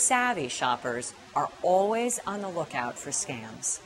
savvy shoppers are always on the lookout for scams?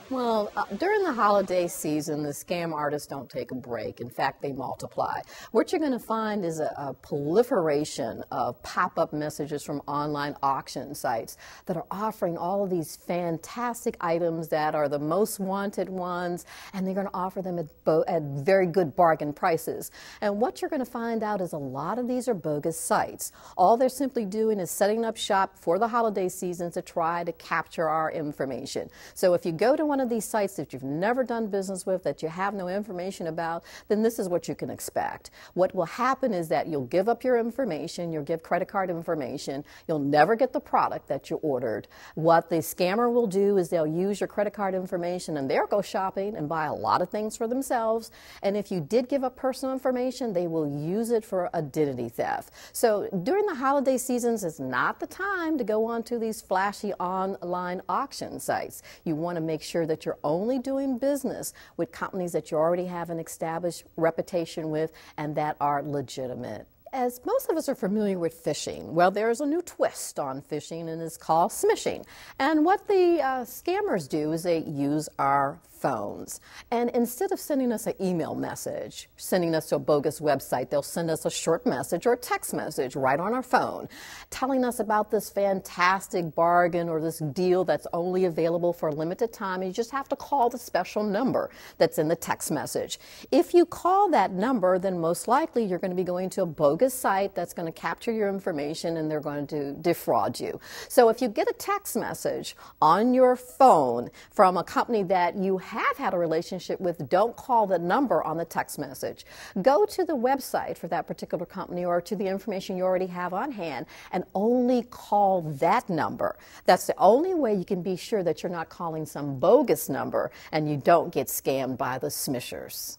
Well, during the holiday season, the scam artists don't take a break. In fact, they multiply. What you're going to find is a proliferation of pop-up messages from online auction sites that are offering all of these fantastic items that are the most wanted ones, and they're going to offer them at very good bargain prices. And what you're going to find out is a lot of these are bogus sites. All they're simply doing is setting up shop for the holiday season to try to capture our information. So if you go to one of these sites that you've never done business with, that you have no information about, then this is what you can expect. What will happen is that you'll give up your information, you'll give credit card information, you'll never get the product that you ordered. What the scammer will do is they'll use your credit card information and they'll go shopping and buy a lot of things for themselves. And if you did give up personal information, they will use it for identity theft. So during the holiday seasons, it's not the time to go onto these flashy online auction sites. You want to make sure that you're only doing business with companies that you already have an established reputation with and that are legitimate. As most of us are familiar with phishing, well, there's a new twist on phishing, and it's called smishing. And what the scammers do is they use our phones. And instead of sending us an email message, sending us to a bogus website, they'll send us a short message or a text message right on our phone, telling us about this fantastic bargain or this deal that's only available for a limited time. You just have to call the special number that's in the text message. If you call that number, then most likely you're going to be going to a bogus site that's going to capture your information and they're going to defraud you. So if you get a text message on your phone from a company that you have had a relationship with, don't call the number on the text message. Go to the website for that particular company or to the information you already have on hand and only call that number. That's the only way you can be sure that you're not calling some bogus number and you don't get scammed by the smishers.